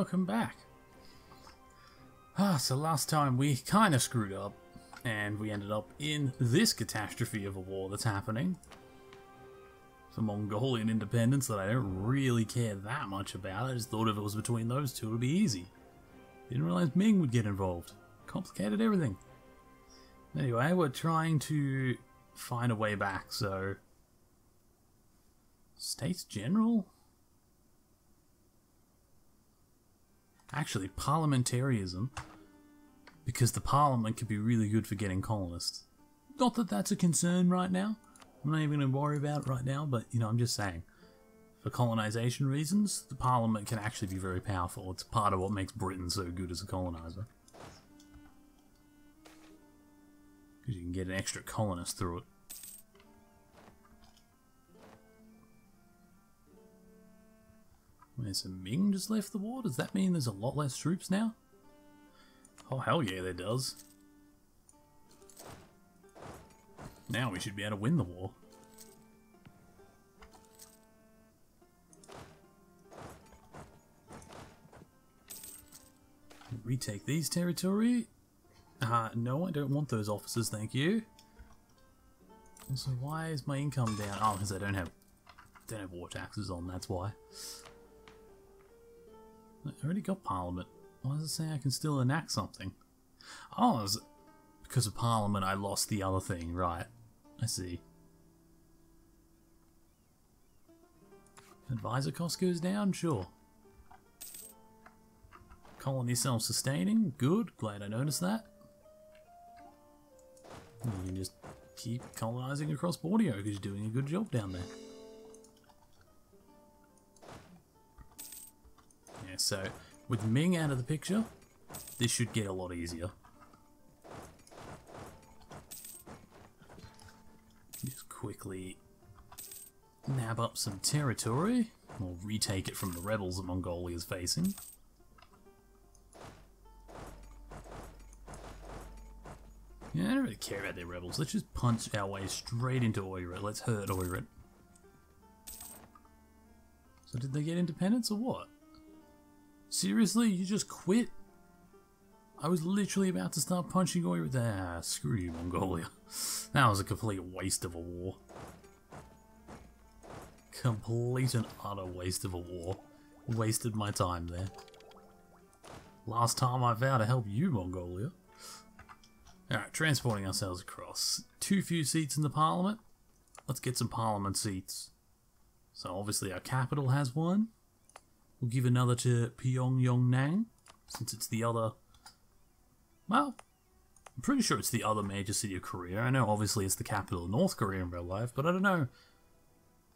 welcome back. So last time we kind of screwed up, and we ended up in this catastrophe of a war that's happening. Some Mongolian independence that I don't really care that much about. I just thought if it was between those two it would be easy. Didn't realize Ming would get involved. Complicated everything. Anyway, we're trying to find a way back, so... States General? Actually, parliamentarism, because the parliament could be really good for getting colonists. Not that that's a concern right now. I'm not even going to worry about it right now, but, you know, I'm just saying. For colonization reasons, the parliament can actually be very powerful. It's part of what makes Britain so good as a colonizer. Because you can get an extra colonist through it. Wait, so Ming just left the war? Does that mean there's a lot less troops now? Oh, hell yeah, there does. Now we should be able to win the war. Retake these territory. No, I don't want those officers, thank you. Also, why is my income down? Oh, because I don't have war taxes on, that's why. I already got Parliament. Why does it say I can still enact something? Oh, because of Parliament I lost the other thing, right. I see. Advisor cost goes down? Sure. Colony self-sustaining? Good, glad I noticed that. You can just keep colonizing across Borneo because you're doing a good job down there. Yeah, so with Ming out of the picture, this should get a lot easier. Just quickly nab up some territory, or retake it from the rebels that Mongolia is facing. Yeah, I don't really care about their rebels. Let's just punch our way straight into eu4. Let's hurt eu4. So did they get independence or what? Seriously? You just quit? I was literally about to start punching eu4 there. Screw you, Mongolia. That was a complete waste of a war. Complete and utter waste of a war. Wasted my time there. Last time I vowed to help you, Mongolia. Alright, transporting ourselves across. Too few seats in the parliament. Let's get some parliament seats. So obviously our capital has one. We'll give another to Pyongyang, since it's the other... Well, I'm pretty sure it's the other major city of Korea. I know obviously it's the capital of North Korea in real life, but I don't know.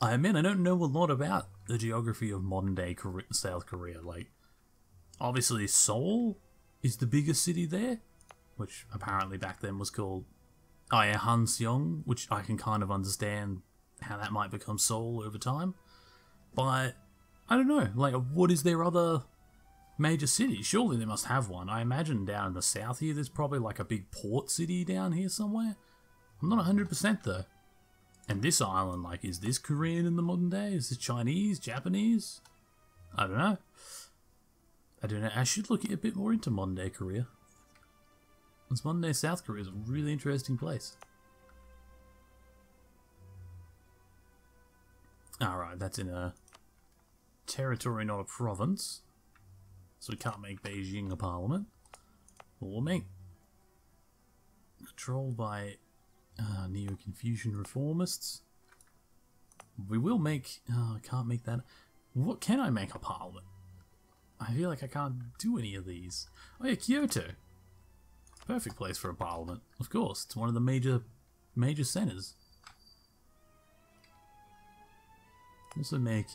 I admit I don't know a lot about the geography of modern day South Korea. Like, obviously Seoul is the biggest city there, which apparently back then was called Hanseong, which I can kind of understand how that might become Seoul over time. But I don't know, like, what is their other major city? Surely they must have one. I imagine down in the south here there's probably like a big port city down here somewhere. I'm not 100% though. And this island, like, is this Korean in the modern day? Is this Chinese? Japanese? I don't know. I don't know. I should look a bit more into modern day Korea. This modern day South Korea is a really interesting place. Alright, that's in a territory, not a province. So we can't make Beijing a parliament. Well, we'll make... Controlled by Neo-Confucian reformists. We will make... I can't make that... What can I make a parliament? I feel like I can't do any of these. Oh yeah, Kyoto. Perfect place for a parliament. Of course, it's one of the major centers. Also make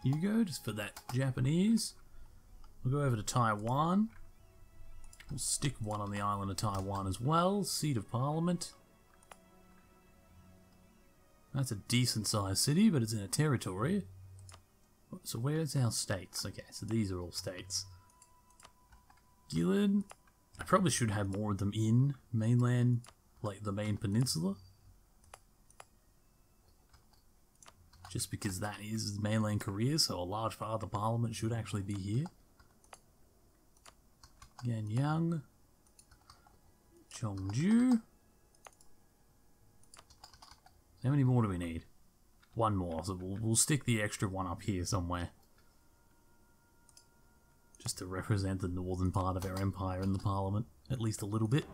Yugo, just for that Japanese. We'll go over to Taiwan. We'll stick one on the island of Taiwan as well. Seat of Parliament. That's a decent sized city, but it's in a territory. So where's our states? Okay, so these are all states. Gilead. I probably should have more of them in mainland, like the main peninsula. Just because that is mainland Korea, so a large part of the parliament should actually be here. Ganyang. Chongju. How many more do we need? One more, so we'll stick the extra one up here somewhere. Just to represent the northern part of our empire in the parliament, at least a little bit.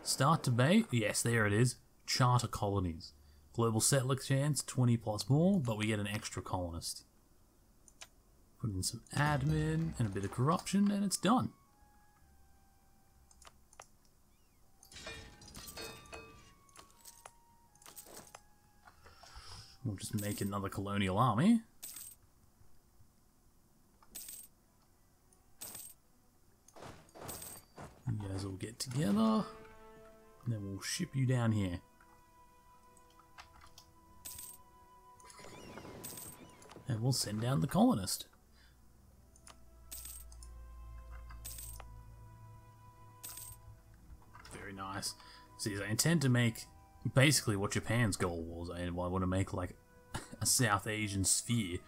Start debate, yes, there it is. Charter colonies. Global settler chance, 20 plus more, but we get an extra colonist. Put in some admin and a bit of corruption, and it's done. We'll just make another colonial army. You guys all get together, and then we'll ship you down here. And we'll send down the colonist. Very nice. See, I intend to make basically what Japan's goal was. I want to make like a South Asian sphere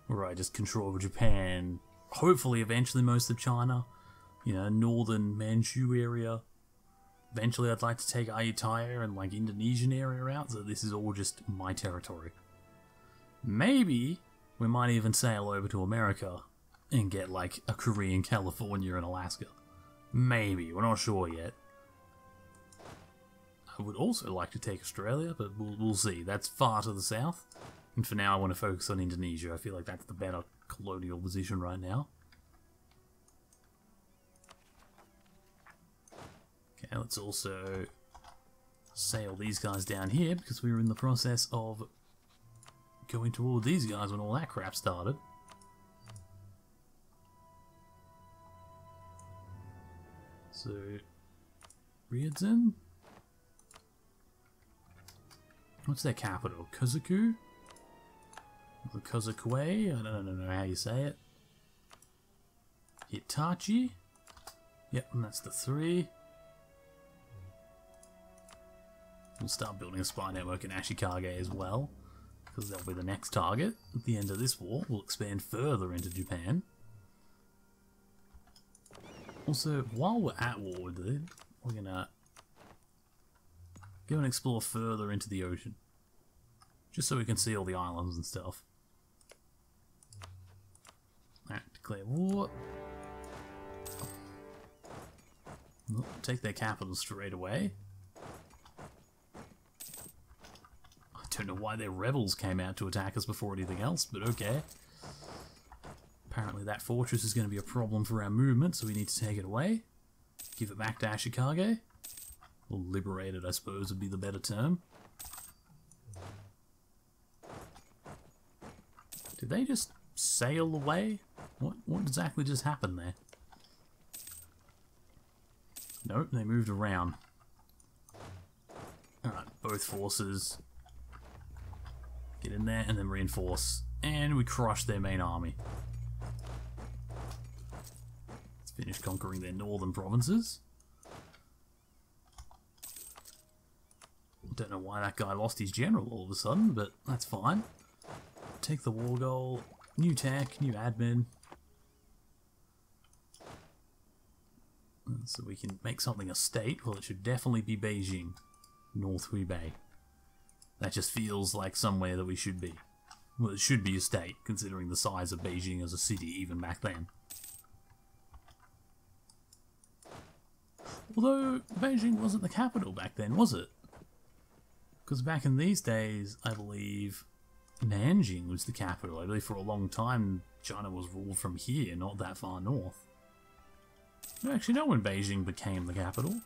where I just control Japan, hopefully eventually most of China, you know, northern Manchu area. Eventually I'd like to take Ayutthaya and like Indonesian area out, so this is all just my territory. Maybe we might even sail over to America and get like a Korean California and Alaska. Maybe, we're not sure yet. I would also like to take Australia, but we'll see. That's far to the south. And for now I want to focus on Indonesia. I feel like that's the better colonial position right now. Okay, let's also sail these guys down here because we were in the process of going toward these guys when all that crap started. So, Ryudzin? What's their capital? Kuzaku? Or Kuzakue? I don't know how you say it. Hitachi? Yep, and that's the 3. We'll start building a spy network in Ashikage as well, because that'll be the next target. At the end of this war, we'll expand further into Japan. Also, while we're at war with it, we're gonna go and explore further into the ocean. Just so we can see all the islands and stuff. Alright, declare war. We'll take their capital straight away. I don't know why their rebels came out to attack us before anything else, but okay. Apparently that fortress is going to be a problem for our movement, so we need to take it away. Give it back to Ashikage. Or liberate it, I suppose, would be the better term. Did they just sail away? What exactly just happened there? Nope, they moved around. Alright, both forces. Get in there and then reinforce. And we crush their main army. Let's finish conquering their northern provinces. Don't know why that guy lost his general all of a sudden, but that's fine. Take the war goal. New tech, new admin. So we can make something a state. Well, it should definitely be Beijing. North Hubei. That just feels like somewhere that we should be. Well, it should be a state, considering the size of Beijing as a city, even back then. Although, Beijing wasn't the capital back then, was it? Because back in these days, I believe Nanjing was the capital. I believe for a long time, China was ruled from here, not that far north. I don't actually know when Beijing became the capital.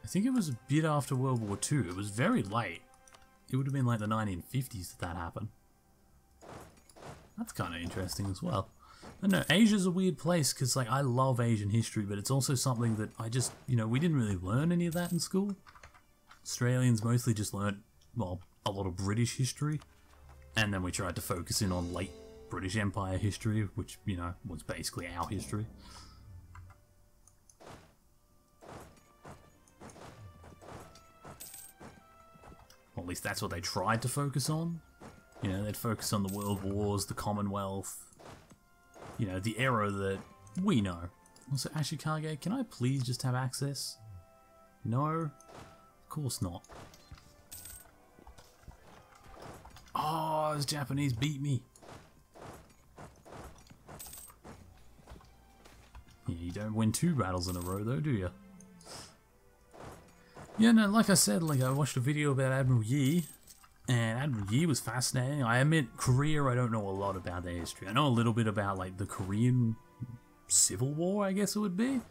I think it was a bit after World War II. It was very late. It would have been like the 1950s that happened. That's kind of interesting as well. I don't know, Asia's a weird place because like I love Asian history, but it's also something that I just, you know, we didn't really learn any of that in school. Australians mostly just learnt, well, a lot of British history, and then we tried to focus in on late British Empire history, which, you know, was basically our history. Or at least that's what they tried to focus on. You know, they'd focus on the World Wars, the Commonwealth, you know, the error that we know. Also, Ashikage, can I please just have access? No? Of course not. Oh, those Japanese beat me. Yeah, you don't win 2 battles in a row though, do you? Yeah, no, like I said, like I watched a video about Admiral Yi, and Admiral Yi was fascinating. I admit, Korea, I don't know a lot about their history. I know a little bit about like the Korean Civil War, I guess it would be.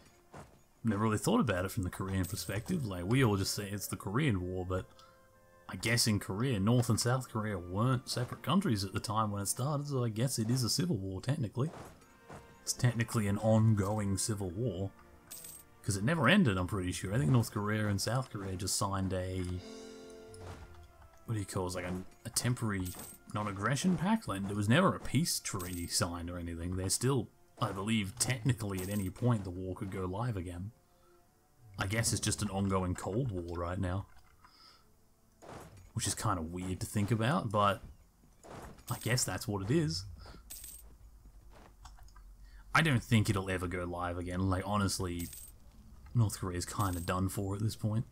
Never really thought about it from the Korean perspective. Like, we all just say it's the Korean War, but I guess in Korea, North and South Korea weren't separate countries at the time when it started, so I guess it is a civil war, technically. It's technically an ongoing civil war. Because it never ended, I'm pretty sure. I think North Korea and South Korea just signed a... what do you call it? Like a temporary non-aggression pact? Like, there was never a peace treaty signed or anything. They're still, I believe, technically at any point the war could go live again. I guess it's just an ongoing Cold War right now. Which is kind of weird to think about, but I guess that's what it is. I don't think it'll ever go live again. Like, honestly, North Korea's kind of done for at this point.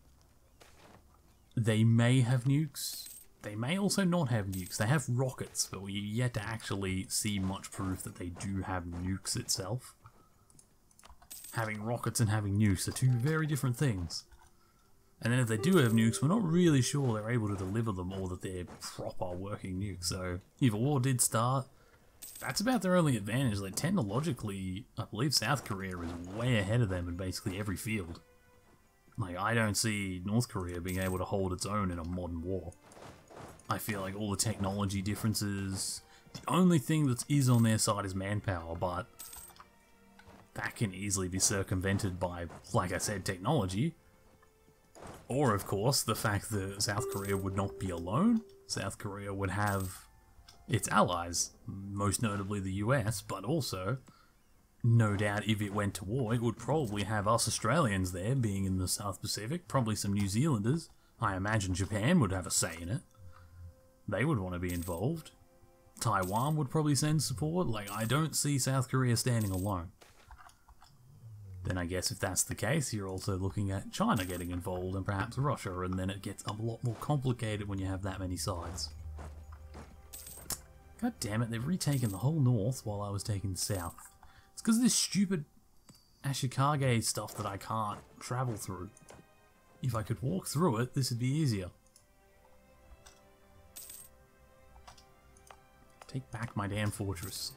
They may have nukes. They may also not have nukes. They have rockets, but we're yet to actually see much proof that they do have nukes itself. Having rockets and having nukes are 2 very different things. And then if they do have nukes, we're not really sure they're able to deliver them or that they're proper working nukes. So, if a war did start, that's about their only advantage. Like, technologically, I believe South Korea is way ahead of them in basically every field. Like, I don't see North Korea being able to hold its own in a modern war. I feel like all the technology differences, the only thing that is on their side is manpower, but that can easily be circumvented by, like I said, technology. Or, of course, the fact that South Korea would not be alone. South Korea would have its allies, most notably the US, but also, no doubt if it went to war, it would probably have us Australians there, being in the South Pacific, probably some New Zealanders. I imagine Japan would have a say in it. They would want to be involved. Taiwan would probably send support. Like, I don't see South Korea standing alone. Then I guess if that's the case, you're also looking at China getting involved and perhaps Russia, and then it gets a lot more complicated when you have that many sides. God damn it, they've retaken the whole north while I was taking the south. It's because of this stupid Ashikage stuff that I can't travel through. If I could walk through it, this would be easier. Take back my damn fortress.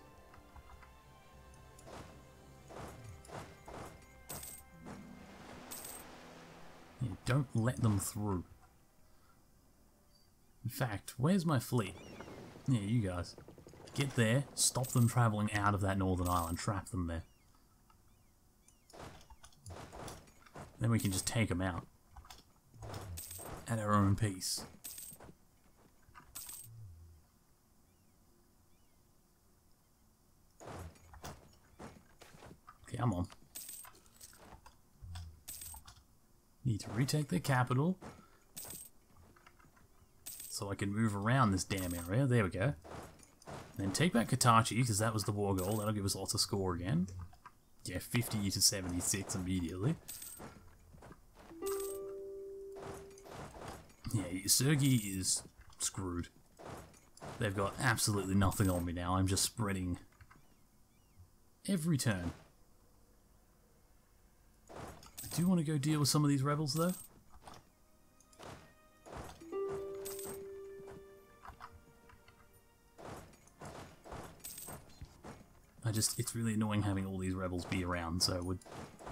Yeah, don't let them through. In fact, where's my fleet? Yeah, you guys. Get there, stop them travelling out of that northern island, trap them there. Then we can just take them out. At our own pace. Come on. Need to retake the capital. So I can move around this damn area. There we go. Then take back Katachi, because that was the war goal. That'll give us lots of score again. Yeah, 50 to 76 immediately. Yeah, Sergei is screwed. They've got absolutely nothing on me now. I'm just spreading every turn. I do want to go deal with some of these rebels, though. It's really annoying having all these rebels be around, so we're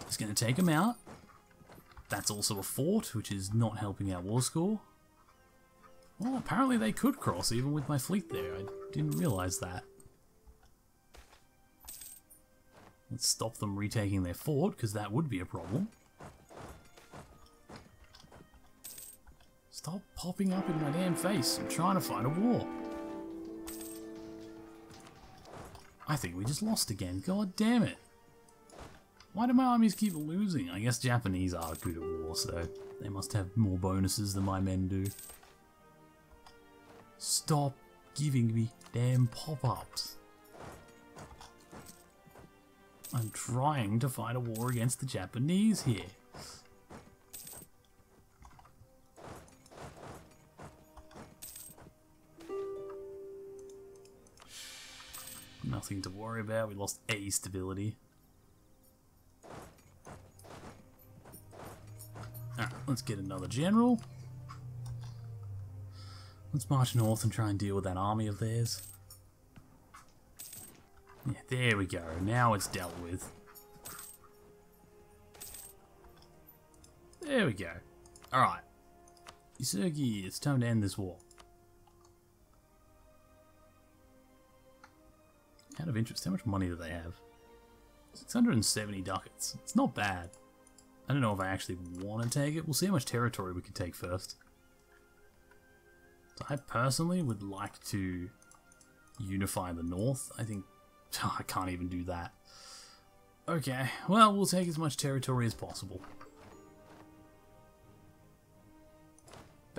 just going to take them out. That's also a fort, which is not helping our war score. Well, apparently they could cross, even with my fleet there. I didn't realise that. Let's stop them retaking their fort, because that would be a problem. Stop popping up in my damn face. I'm trying to fight a war. I think we just lost again. God damn it. Why do my armies keep losing? I guess Japanese are good at war, so they must have more bonuses than my men do. Stop giving me damn pop-ups. I'm trying to fight a war against the Japanese here. Nothing to worry about. We lost A stability. Alright, let's get another general. Let's march north and try and deal with that army of theirs. Yeah, there we go. Now it's dealt with. There we go. Alright. Yusugi, it's time to end this war. Out of interest, how much money do they have? 670 ducats. It's not bad. I don't know if I actually want to take it. We'll see how much territory we can take first. So I personally would like to unify the north. I think I can't even do that. Okay, well, we'll take as much territory as possible.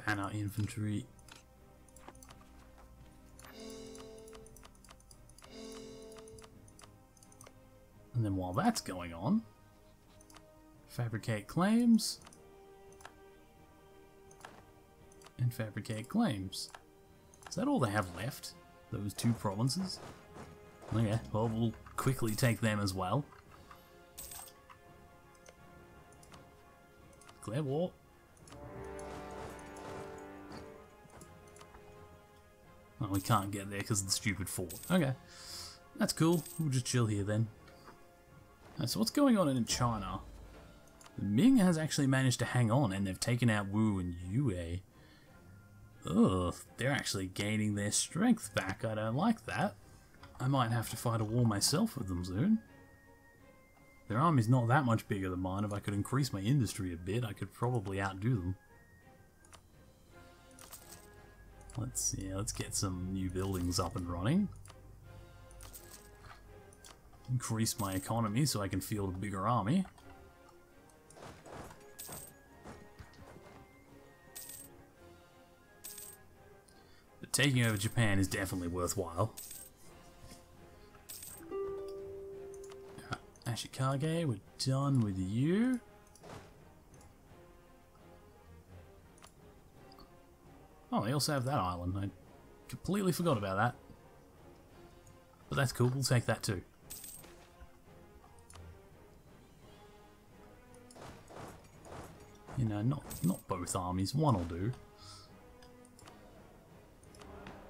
Ban our infantry. And then while that's going on, fabricate claims. And fabricate claims. Is that all they have left? Those two provinces? Okay, well, we'll quickly take them as well. Declare war. Oh, we can't get there because of the stupid fort. Okay, that's cool. We'll just chill here then. Right, so what's going on in China? The Ming has actually managed to hang on, and they've taken out Wu and Yue. Ugh, they're actually gaining their strength back. I don't like that. I might have to fight a war myself with them soon. Their army's not that much bigger than mine. If I could increase my industry a bit, I could probably outdo them. Let's get some new buildings up and running. Increase my economy so I can field a bigger army. But taking over Japan is definitely worthwhile. Ashikage, we're done with you. Oh, they also have that island. I completely forgot about that. But that's cool, we'll take that too. You know, not both armies, one will do.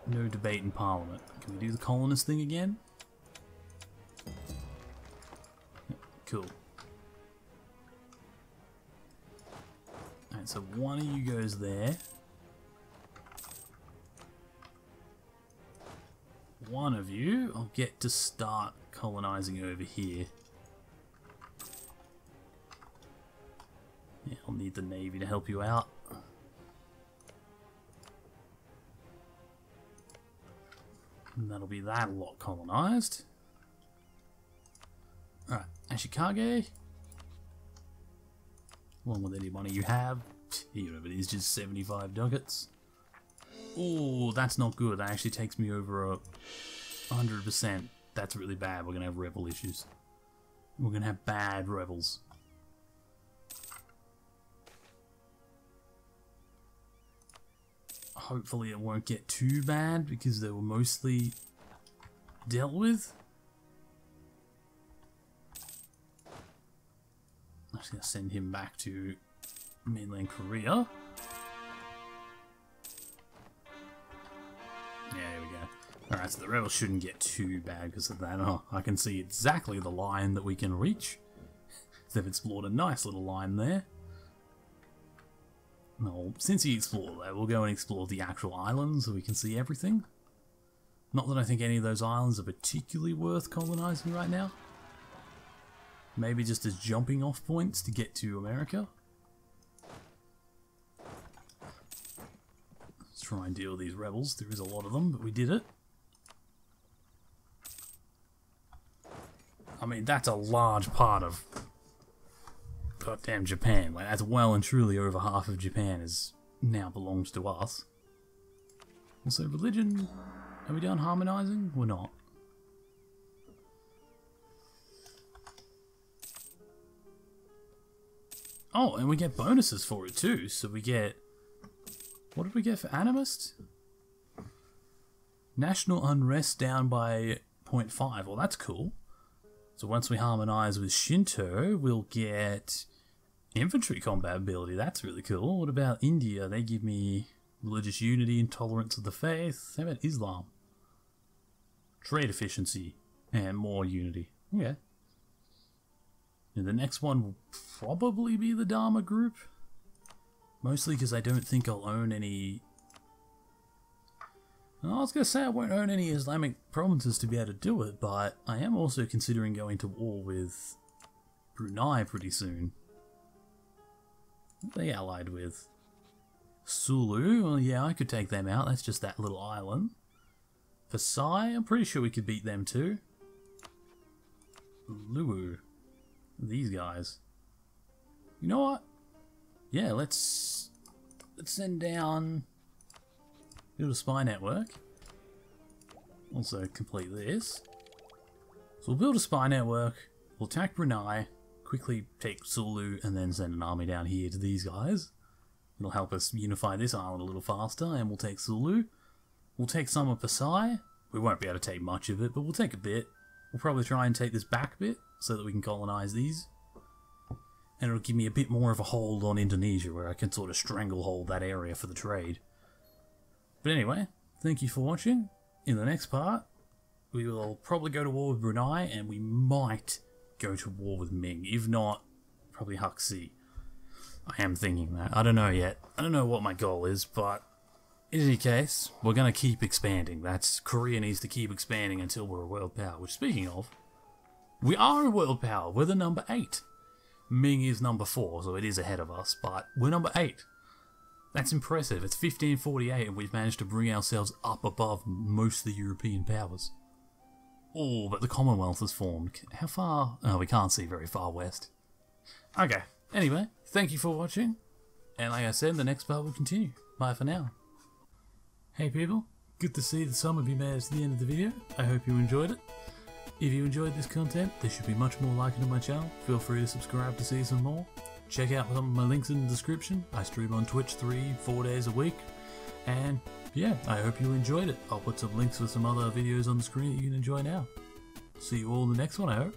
No debate in Parliament. Can we do the colonist thing again? Yep, cool. Alright, so one of you goes there. One of you, I'll get to start colonizing over here. Yeah, I'll need the Navy to help you out. And that'll be that lot colonized. Alright, Ashikage. Along with any money you have. Even if it is just 75 ducats. Oh, that's not good. That actually takes me over 100%. That's really bad. We're going to have rebel issues. We're going to have bad rebels. Hopefully it won't get too bad because they were mostly dealt with. I'm just going to send him back to mainland Korea. Yeah, there we go. Alright, so the rebels shouldn't get too bad because of that. Oh, I can see exactly the line that we can reach. They've explored a nice little line there. No, since he explored that, we'll go and explore the actual islands so we can see everything. Not that I think any of those islands are particularly worth colonizing right now. Maybe just as jumping off points to get to America. Let's try and deal with these rebels. There is a lot of them, but we did it. I mean, that's a large part of goddamn Japan. Like, that's well and truly over half of Japan is now belongs to us. Also, religion. Are we done harmonizing? We're not. Oh, and we get bonuses for it too. So we get... What did we get for Animist? National unrest down by 0.5. Well, that's cool. So once we harmonise with Shinto, we'll get infantry combat ability. That's really cool. What about India? They give me religious unity and tolerance of the faith. How about Islam? Trade efficiency and more unity. Okay. And the next one will probably be the Dharma group. Mostly because I don't think I'll own any... I was going to say I won't own any Islamic provinces to be able to do it, but I am also considering going to war with Brunei pretty soon. What are they allied with? Sulu? Well, yeah, I could take them out. That's just that little island. Versailles? I'm pretty sure we could beat them too. Luwu. These guys. You know what? Yeah, let's send down... Build a spy network. Also complete this. So we'll build a spy network, we'll attack Brunei, quickly take Sulu, and then send an army down here to these guys. It'll help us unify this island a little faster, and we'll take Sulu. We'll take some of Versailles. We won't be able to take much of it, but we'll take a bit. We'll probably try and take this back bit, so that we can colonise these. And it'll give me a bit more of a hold on Indonesia, where I can sort of stranglehold that area for the trade. But anyway, thank you for watching. In the next part, we will probably go to war with Brunei, and we might go to war with Ming. If not, probably Huxi. I am thinking that. I don't know yet. I don't know what my goal is, but in any case, we're going to keep expanding. Korea needs to keep expanding until we're a world power. Which, speaking of, we are a world power. We're the number 8. Ming is number 4, so it is ahead of us, but we're number 8. That's impressive. It's 1548 and we've managed to bring ourselves up above most of the European powers. Oh, but the Commonwealth has formed. How far? Oh, we can't see very far west. Okay. Anyway, thank you for watching. And like I said, the next part will continue. Bye for now. Hey people, good to see that some of you made it to the end of the video. I hope you enjoyed it. If you enjoyed this content, there should be much more like it on my channel. Feel free to subscribe to see some more. Check out some of my links in the description. I stream on Twitch 3-4 days a week. And yeah, I hope you enjoyed it. I'll put some links for some other videos on the screen that you can enjoy now. See you all in the next one, I hope.